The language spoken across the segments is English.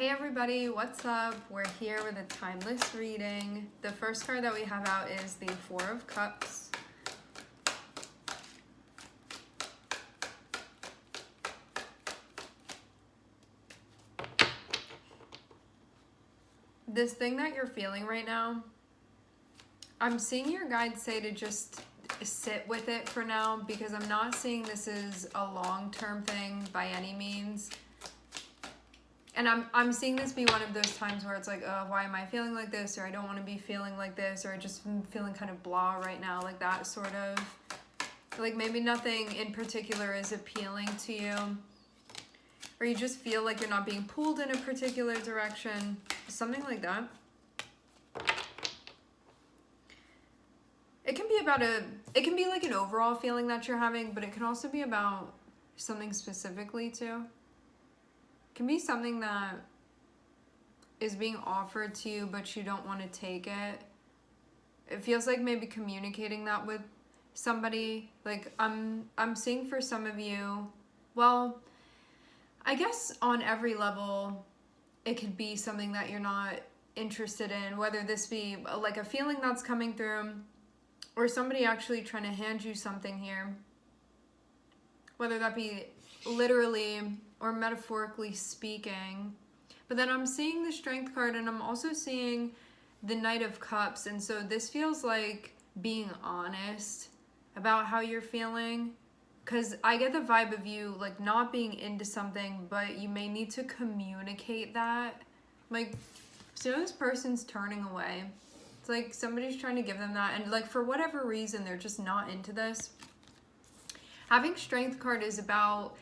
Hey everybody, what's up? We're here with a timeless reading. The first card that we have out is the Four of Cups. This thing that you're feeling right now, I'm seeing your guides say to just sit with it for now, because I'm not seeing this as a long-term thing by any means. And I'm seeing this be one of those times where it's like, oh, why am I feeling like this? Or I don't want to be feeling like this. Or I just am feeling kind of blah right now, like that sort of. Like maybe nothing in particular is appealing to you. Or you just feel like you're not being pulled in a particular direction. Something like that. It can be about it can be like an overall feeling that you're having, but it can also be about something specifically too. It can be something that is being offered to you, but you don't want to take it. It feels like maybe communicating that with somebody. Like I'm seeing for some of you, well, I guess on every level, it could be something that you're not interested in, whether this be like a feeling that's coming through or somebody actually trying to hand you something here, whether that be literally or metaphorically speaking. But then I'm seeing the Strength card, and I'm also seeing the Knight of Cups, and so this feels like being honest about how you're feeling, because I get the vibe of you like not being into something, but you may need to communicate that. Like, so this person's turning away. It's like somebody's trying to give them that, and like for whatever reason they're just not into this. Having Strength card is about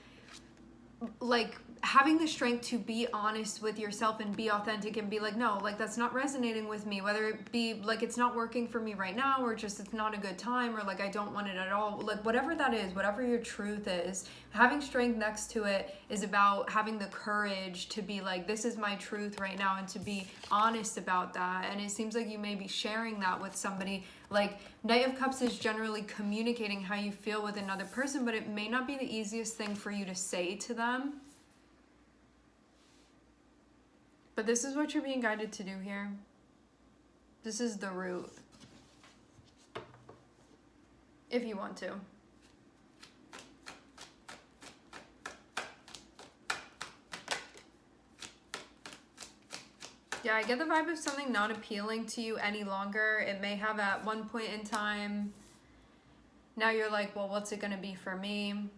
like having the strength to be honest with yourself and be authentic and be like, no, like that's not resonating with me, whether it be like it's not working for me right now, or just it's not a good time, or like I don't want it at all, like whatever that is, whatever your truth is, having strength next to it is about having the courage to be like, this is my truth right now, and to be honest about that. And it seems like you may be sharing that with somebody. Like Knight of Cups is generally communicating how you feel with another person, but it may not be the easiest thing for you to say to them. But this is what you're being guided to do here. This is the route. If you want to. Yeah, I get the vibe of something not appealing to you any longer. It may have at one point in time. Now you're like, well, what's it going to be for me?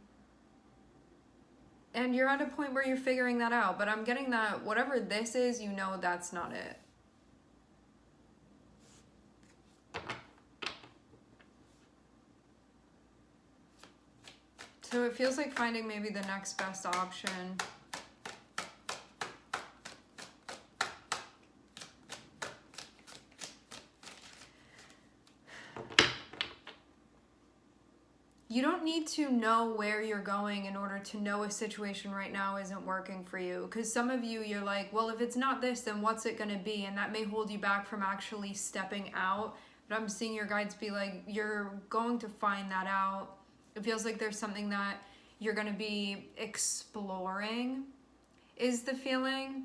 And you're at a point where you're figuring that out. But I'm getting that whatever this is, you know that's not it. So it feels like finding maybe the next best option. You don't need to know where you're going in order to know a situation right now isn't working for you. Because some of you, you're like, well, if it's not this, then what's it going to be? And that may hold you back from actually stepping out. But I'm seeing your guides be like, you're going to find that out. It feels like there's something that you're going to be exploring, is the feeling.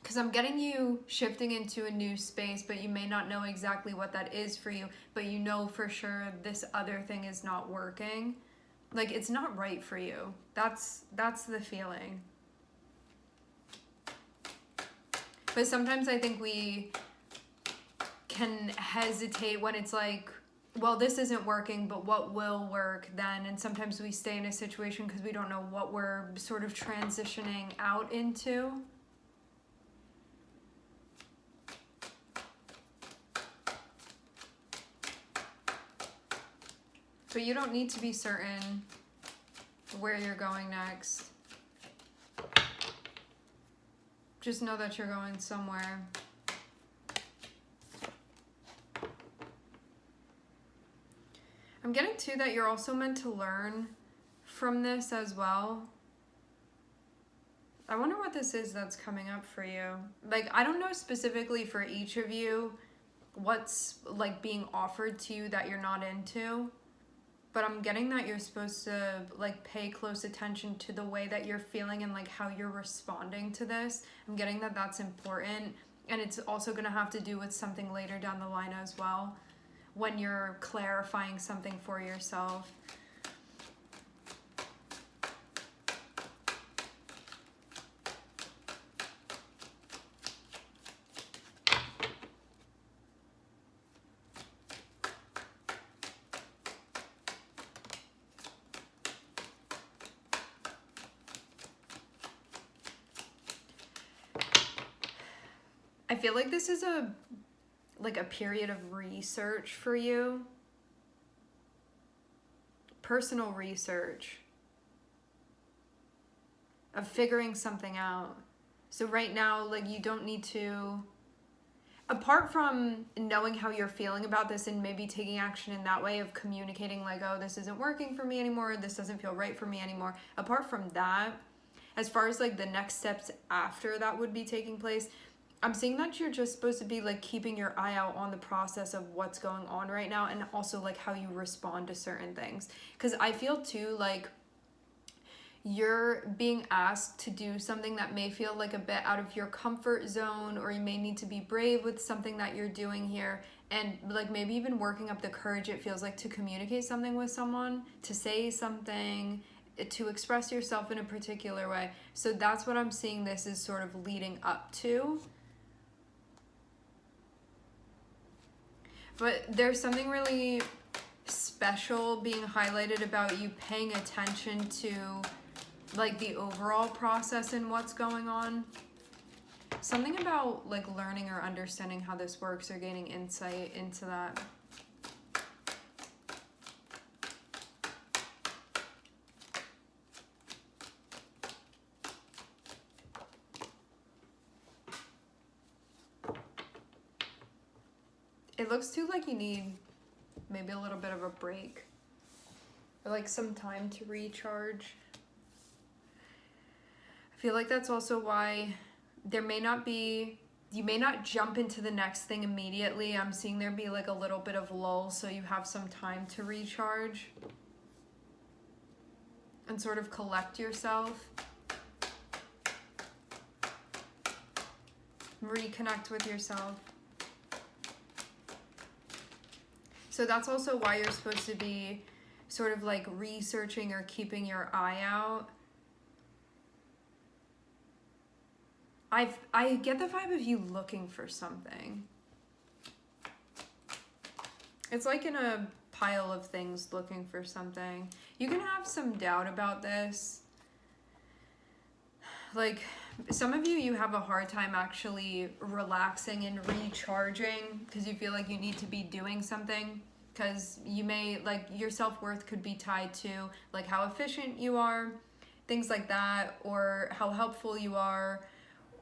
Because I'm getting you shifting into a new space, but you may not know exactly what that is for you, but you know for sure this other thing is not working. Like, it's not right for you. That's the feeling. But sometimes I think we can hesitate when it's like, well, this isn't working, but what will work then? And sometimes we stay in a situation because we don't know what we're sort of transitioning out into. But you don't need to be certain where you're going next. Just know that you're going somewhere. I'm getting too that you're also meant to learn from this as well. I wonder what this is that's coming up for you. Like, I don't know specifically for each of you what's like being offered to you that you're not into. but I'm getting that you're supposed to like pay close attention to the way that you're feeling and like how you're responding to this. I'm getting that that's important, and it's also going to have to do with something later down the line as well when you're clarifying something for yourself. I feel like this is a period of research for you. Personal research. Of figuring something out. So right now, like, you don't need to, apart from knowing how you're feeling about this and maybe taking action in that way of communicating like, oh, this isn't working for me anymore, this doesn't feel right for me anymore. Apart from that, as far as like the next steps after that would be taking place, I'm seeing that you're just supposed to be like keeping your eye out on the process of what's going on right now, and also like how you respond to certain things. Because I feel too like you're being asked to do something that may feel like a bit out of your comfort zone, or you may need to be brave with something that you're doing here, and like maybe even working up the courage it feels like to communicate something with someone, to say something, to express yourself in a particular way. So that's what I'm seeing this is sort of leading up to. But there's something really special being highlighted about you paying attention to like the overall process and what's going on. Something about like learning or understanding how this works or gaining insight into that. It looks too like you need maybe a little bit of a break or like some time to recharge. I feel like that's also why you may not jump into the next thing immediately. I'm seeing there be like a little bit of lull so you have some time to recharge and sort of collect yourself. Reconnect with yourself. So that's also why you're supposed to be sort of like researching or keeping your eye out. I get the vibe of you looking for something. It's like in a pile of things looking for something. You can have some doubt about this. Like, some of you have a hard time actually relaxing and recharging because you feel like you need to be doing something, because you may, like, your self-worth could be tied to like how efficient you are, things like that, or how helpful you are,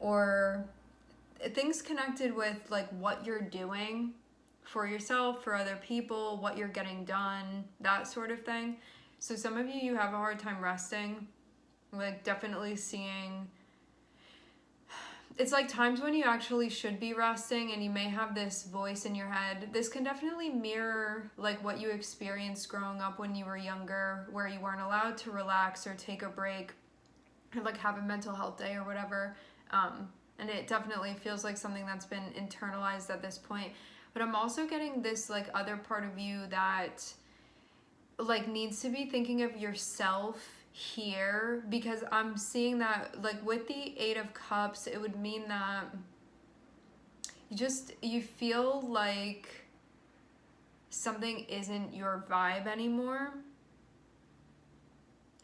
or things connected with like what you're doing for yourself, for other people, what you're getting done, that sort of thing. So some of you have a hard time resting, like definitely seeing, it's like times when you actually should be resting and you may have this voice in your head. This can definitely mirror like what you experienced growing up when you were younger, where you weren't allowed to relax or take a break or like have a mental health day or whatever. And it definitely feels like something that's been internalized at this point. But I'm also getting this like other part of you that like needs to be thinking of yourself here, because I'm seeing that like with the 8 of Cups, it would mean that you feel like something isn't your vibe anymore,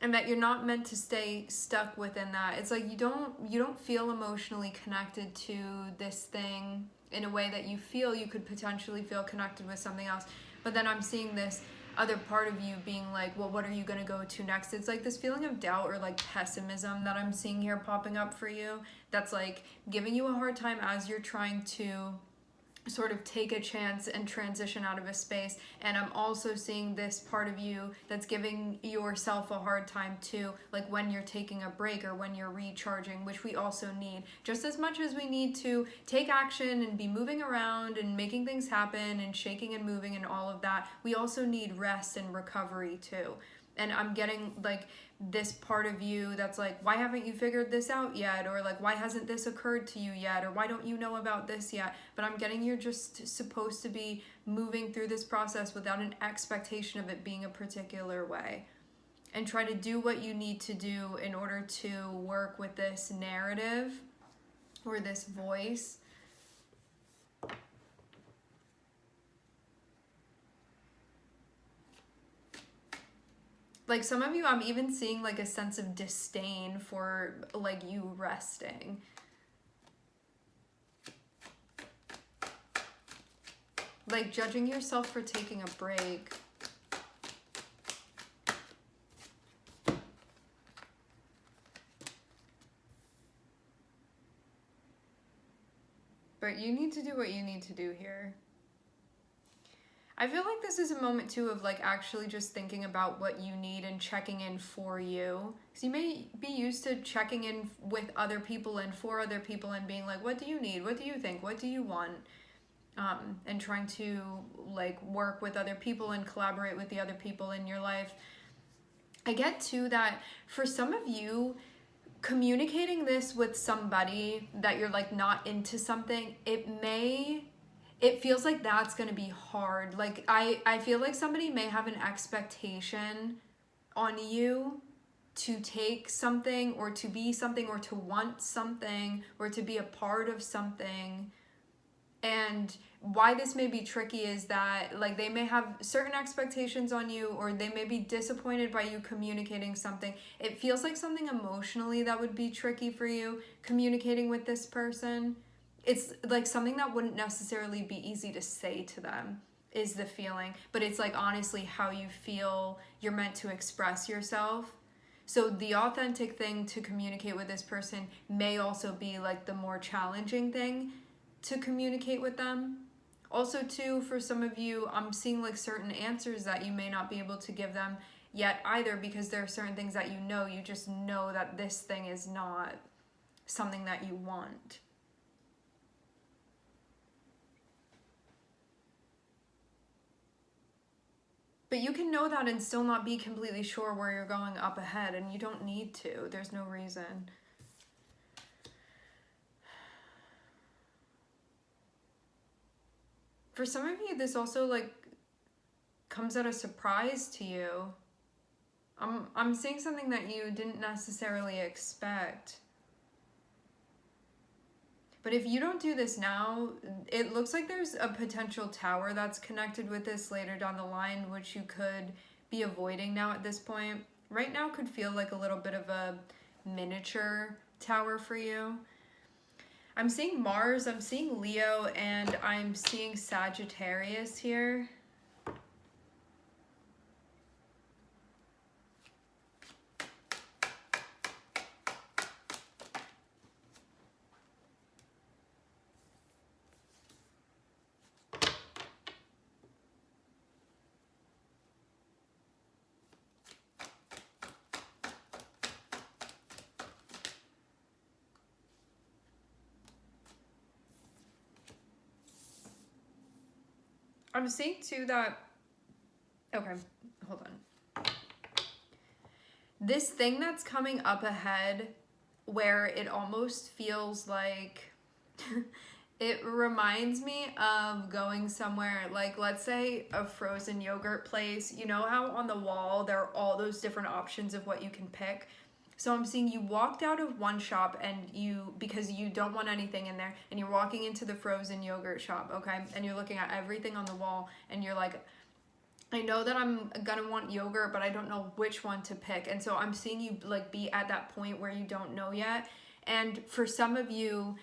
and that you're not meant to stay stuck within that. It's like you don't feel emotionally connected to this thing in a way that you feel you could potentially feel connected with something else. But then I'm seeing this other part of you being like, well, what are you going to go to next? It's like this feeling of doubt or like pessimism that I'm seeing here popping up for you, that's like giving you a hard time as you're trying to sort of take a chance and transition out of a space. And I'm also seeing this part of you that's giving yourself a hard time too, like when you're taking a break or when you're recharging, which we also need. Just as much as we need to take action and be moving around and making things happen and shaking and moving and all of that, we also need rest and recovery too. And I'm getting like this part of you that's like, why haven't you figured this out yet? Or like, why hasn't this occurred to you yet? Or why don't you know about this yet? But I'm getting you're just supposed to be moving through this process without an expectation of it being a particular way. And try to do what you need to do in order to work with this narrative or this voice. Like some of you, I'm even seeing like a sense of disdain for like you resting. Like judging yourself for taking a break. But you need to do what you need to do here. I feel like this is a moment too of like actually just thinking about what you need and checking in for you. Because you may be used to checking in with other people and for other people and being like, what do you need? What do you think? What do you want? And trying to like work with other people and collaborate with the other people in your life. I get too that for some of you, communicating this with somebody that you're like not into something, it feels like that's going to be hard. Like I feel like somebody may have an expectation on you to take something or to be something or to want something or to be a part of something. And why this may be tricky is that like they may have certain expectations on you, or they may be disappointed by you communicating something. It feels like something emotionally that would be tricky for you communicating with this person. It's like something that wouldn't necessarily be easy to say to them is the feeling, but it's like honestly how you feel you're meant to express yourself. So the authentic thing to communicate with this person may also be like the more challenging thing to communicate with them. Also too, for some of you, I'm seeing like certain answers that you may not be able to give them yet either, because there are certain things that you just know that this thing is not something that you want. But you can know that and still not be completely sure where you're going up ahead, and you don't need to. There's no reason. For some of you, this also like comes at a surprise to you. I'm seeing something that you didn't necessarily expect. But if you don't do this now, it looks like there's a potential tower that's connected with this later down the line, which you could be avoiding now at this point. Right now could feel like a little bit of a miniature tower for you. I'm seeing Mars, I'm seeing Leo, and I'm seeing Sagittarius here. I'm seeing too that, okay, hold on. This thing that's coming up ahead where it almost feels like, it reminds me of going somewhere, like let's say a frozen yogurt place. You know how on the wall there are all those different options of what you can pick? So I'm seeing you walked out of one shop and because you don't want anything in there, and you're walking into the frozen yogurt shop, okay? And you're looking at everything on the wall and you're like, I know that I'm gonna want yogurt, but I don't know which one to pick. And so I'm seeing you like be at that point where you don't know yet. And for some of you,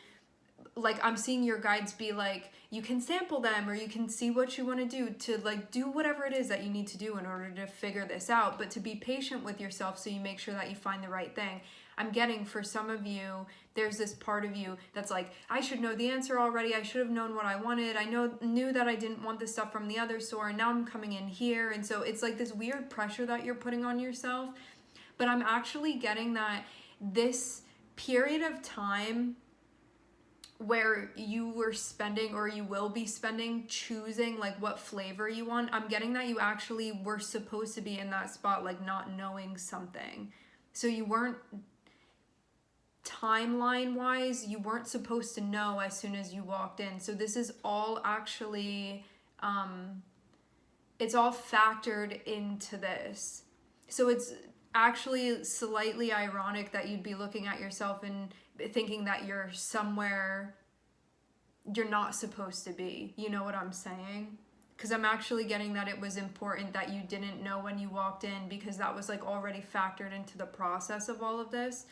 like I'm seeing your guides be like, you can sample them or you can see what you want to do do whatever it is that you need to do in order to figure this out, but to be patient with yourself so you make sure that you find the right thing. I'm getting for some of you, there's this part of you that's like, I should know the answer already. I should have known what I wanted. I knew that I didn't want this stuff from the other store, and now I'm coming in here. And so it's like this weird pressure that you're putting on yourself. But I'm actually getting that this period of time where you were spending, or you will be spending, choosing like what flavor you want, I'm getting that you actually were supposed to be in that spot, like not knowing something. So you weren't, timeline wise, you weren't supposed to know as soon as you walked in. So this is all actually, it's all factored into this. So it's actually slightly ironic that you'd be looking at yourself and thinking that you're somewhere you're not supposed to be. You know what I'm saying? Because I'm actually getting that it was important that you didn't know when you walked in, because that was like already factored into the process of all of this.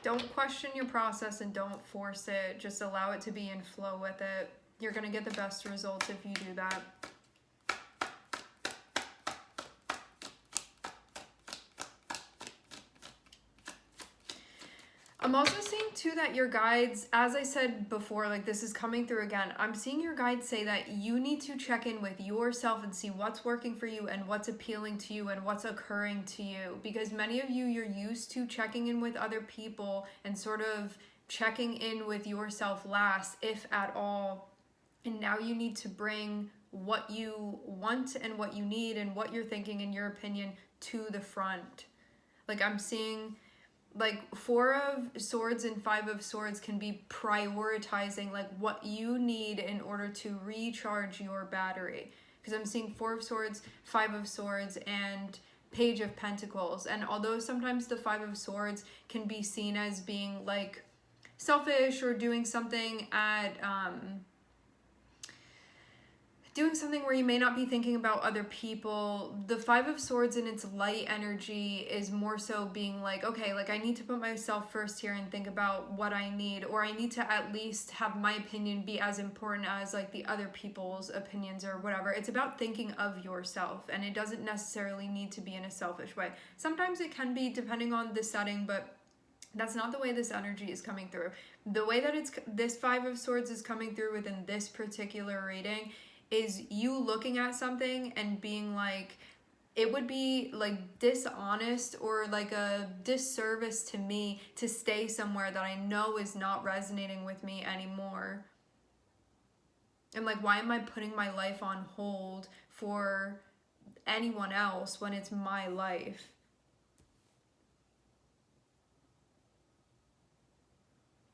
Don't question your process and don't force it. Just allow it to be in flow with it. You're going to get the best results if you do that. I'm also seeing too that your guides, as I said before, like this is coming through again, I'm seeing your guides say that you need to check in with yourself and see what's working for you and what's appealing to you and what's occurring to you. Because many of you, you're used to checking in with other people and sort of checking in with yourself last, if at all. And now you need to bring what you want and what you need and what you're thinking and your opinion to the front. Like I'm seeing, like 4 of Swords and 5 of Swords can be prioritizing like what you need in order to recharge your battery. Because I'm seeing 4 of Swords, 5 of Swords, and Page of Pentacles. And although sometimes the 5 of Swords can be seen as being like selfish or doing something at doing something where you may not be thinking about other people, the 5 of Swords in its light energy is more so being like, okay, like I need to put myself first here and think about what I need, or I need to at least have my opinion be as important as like the other people's opinions or whatever. It's about thinking of yourself, and it doesn't necessarily need to be in a selfish way. Sometimes it can be depending on the setting, but that's not the way this energy is coming through. The way that this 5 of Swords is coming through within this particular reading is you looking at something and being like, it would be like dishonest or like a disservice to me to stay somewhere that I know is not resonating with me anymore. And like, why am I putting my life on hold for anyone else when it's my life?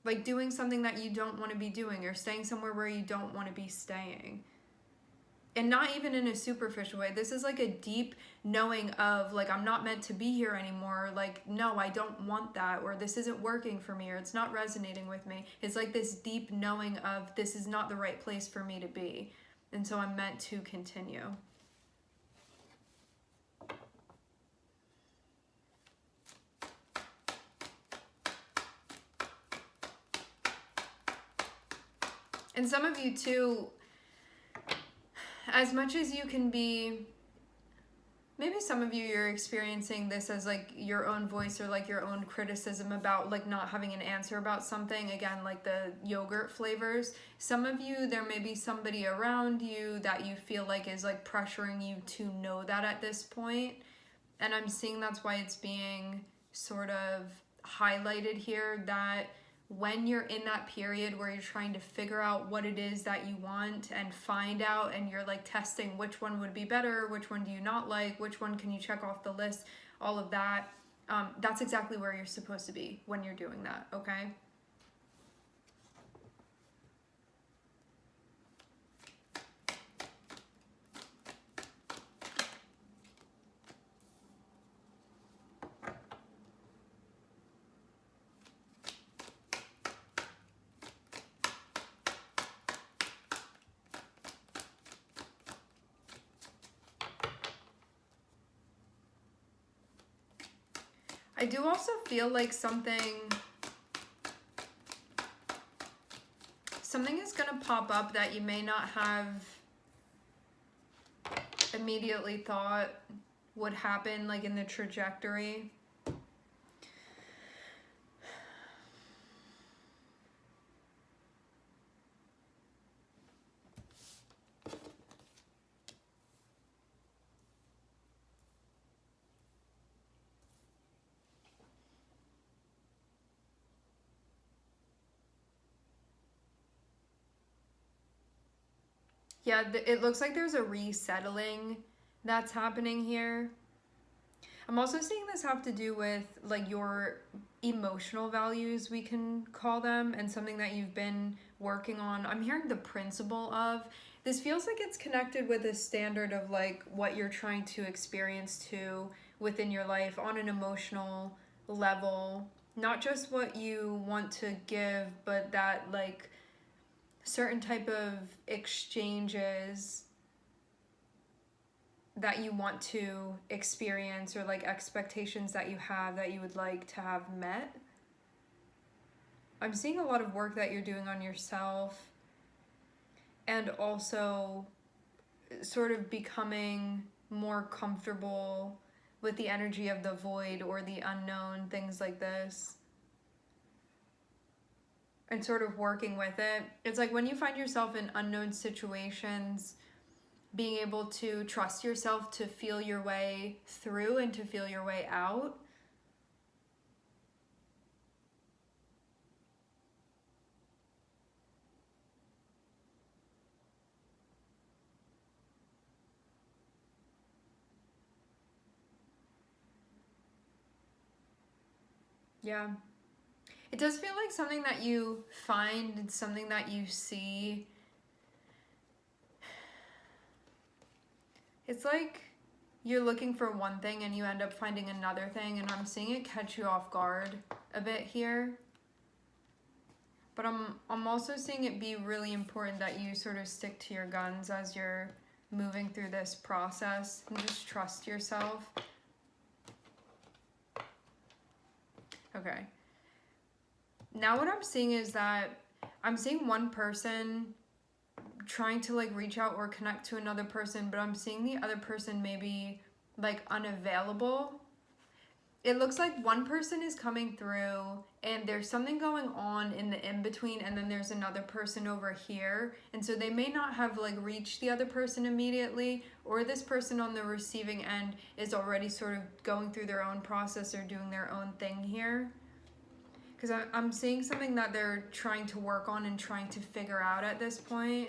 Like doing something that you don't want to be doing, or staying somewhere where you don't want to be staying. And not even in a superficial way. This is like a deep knowing of like, I'm not meant to be here anymore. Like, no, I don't want that. Or this isn't working for me. Or it's not resonating with me. It's like this deep knowing of this is not the right place for me to be. And so I'm meant to continue. And some of you too, as much as you can be, maybe some of you, you're experiencing this as like your own voice or like your own criticism about like not having an answer about something. Again, like the yogurt flavors. Some of you, there may be somebody around you that you feel like is like pressuring you to know that at this point. And I'm seeing that's why it's being sort of highlighted here, that when you're in that period where you're trying to figure out what it is that you want and find out, and you're like testing which one would be better, which one do you not like, which one can you check off the list, all of that, that's exactly where you're supposed to be when you're doing that, okay? I do also feel like something is going to pop up that you may not have immediately thought would happen, like in the trajectory. Yeah, it looks like there's a resettling that's happening here. I'm also seeing this have to do with like your emotional values, we can call them, and something that you've been working on. I'm hearing the principle of. This feels like it's connected with a standard of like what you're trying to experience to within your life on an emotional level. Not just what you want to give, but that like certain type of exchanges that you want to experience, or like expectations that you have that you would like to have met. I'm seeing a lot of work that you're doing on yourself, and also sort of becoming more comfortable with the energy of the void or the unknown, things like this, and sort of working with it. It's like when you find yourself in unknown situations, being able to trust yourself to feel your way through and to feel your way out. Yeah. It does feel like something that you find and something that you see. It's like you're looking for one thing and you end up finding another thing, and I'm seeing it catch you off guard a bit here. But I'm also seeing it be really important that you sort of stick to your guns as you're moving through this process and just trust yourself. Okay. Now what I'm seeing is that I'm seeing one person trying to like reach out or connect to another person, but I'm seeing the other person maybe like unavailable. It looks like one person is coming through and there's something going on in the in-between, and then there's another person over here, and so they may not have like reached the other person immediately, or this person on the receiving end is already sort of going through their own process or doing their own thing here. Because I'm seeing something that they're trying to work on and trying to figure out at this point.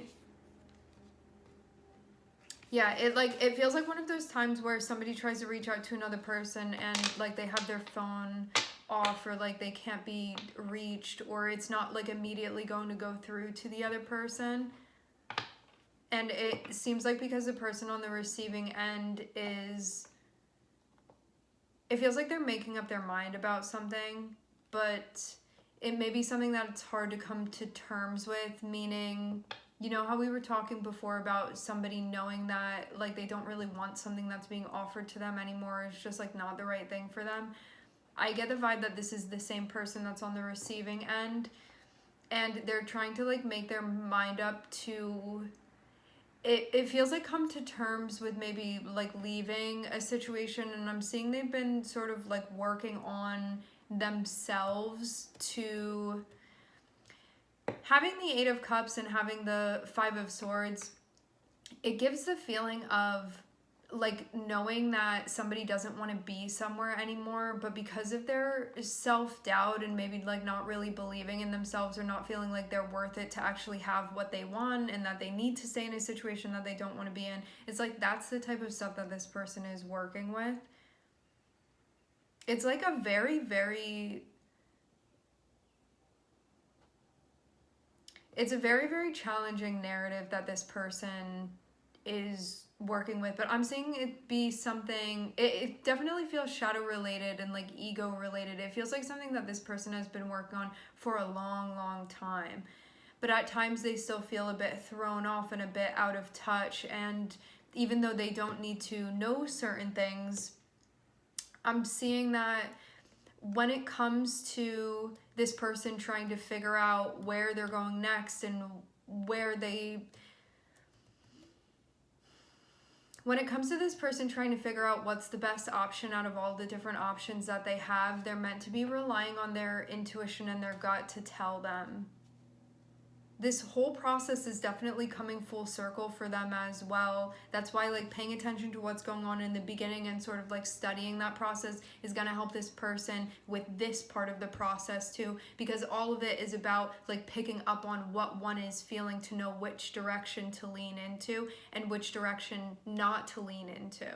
Yeah, it feels like one of those times where somebody tries to reach out to another person and like they have their phone off, or like they can't be reached, or it's not like immediately going to go through to the other person. And it seems like because the person on the receiving end is, it feels like they're making up their mind about something, but it may be something that it's hard to come to terms with, meaning, you know how we were talking before about somebody knowing that like they don't really want something that's being offered to them anymore, it's just like not the right thing for them. I get the vibe that this is the same person that's on the receiving end, and they're trying to like make their mind up to, it feels like come to terms with maybe like leaving a situation, and I'm seeing they've been sort of like working on themselves to, having the Eight of Cups and having the Five of Swords, it gives the feeling of like knowing that somebody doesn't want to be somewhere anymore, but because of their self-doubt and maybe like not really believing in themselves or not feeling like they're worth it to actually have what they want, and that they need to stay in a situation that they don't want to be in, it's like that's the type of stuff that this person is working with. It's like a very, very, it's a very, very challenging narrative that this person is working with, but I'm seeing it be something, it definitely feels shadow related and like ego related. It feels like something that this person has been working on for a long, long time, but at times they still feel a bit thrown off and a bit out of touch, and even though they don't need to know certain things, I'm seeing that when it comes to this person trying to figure out where they're going next and when it comes to this person trying to figure out what's the best option out of all the different options that they have, they're meant to be relying on their intuition and their gut to tell them. This whole process is definitely coming full circle for them as well. That's why like paying attention to what's going on in the beginning and sort of like studying that process is going to help this person with this part of the process too, because all of it is about like picking up on what one is feeling to know which direction to lean into and which direction not to lean into.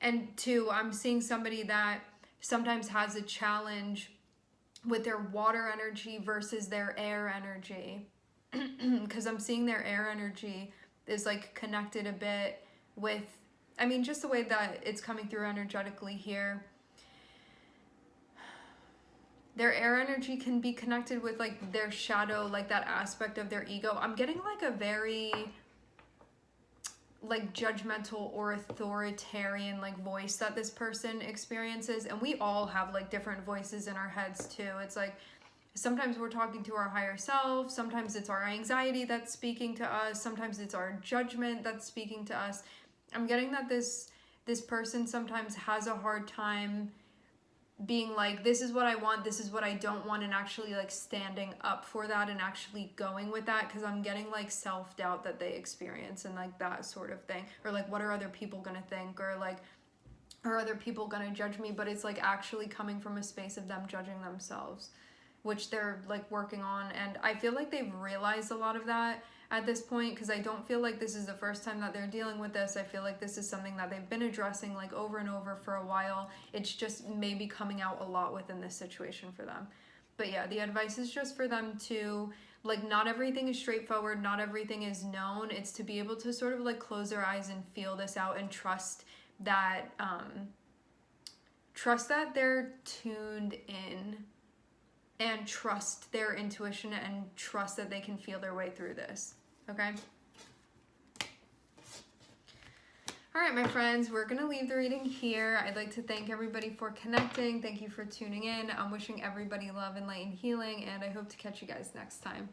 And two, I'm seeing somebody that sometimes has a challenge with their water energy versus their air energy. Because I'm seeing their air energy is like connected a bit with, I mean, just the way that it's coming through energetically here. Their air energy can be connected with like their shadow, like that aspect of their ego. I'm getting like a very like judgmental or authoritarian like voice that this person experiences, and we all have like different voices in our heads too. It's like sometimes we're talking to our higher self, sometimes it's our anxiety that's speaking to us, sometimes it's our judgment that's speaking to us. I'm getting that this person sometimes has a hard time being like, this is what I want, this is what I don't want, and actually like standing up for that and actually going with that, because I'm getting like self-doubt that they experience and like that sort of thing, or like what are other people gonna think, or like are other people gonna judge me, but it's like actually coming from a space of them judging themselves, which they're like working on. And I feel like they've realized a lot of that at this point, because I don't feel like this is the first time that they're dealing with this. I feel like this is something that they've been addressing like over and over for a while. It's just maybe coming out a lot within this situation for them. But yeah, the advice is just for them to like, not everything is straightforward, not everything is known. It's to be able to sort of like close their eyes and feel this out and trust that they're tuned in, and trust their intuition, and trust that they can feel their way through this, okay? All right, my friends, we're going to leave the reading here. I'd like to thank everybody for connecting. Thank you for tuning in. I'm wishing everybody love and light and healing, and I hope to catch you guys next time.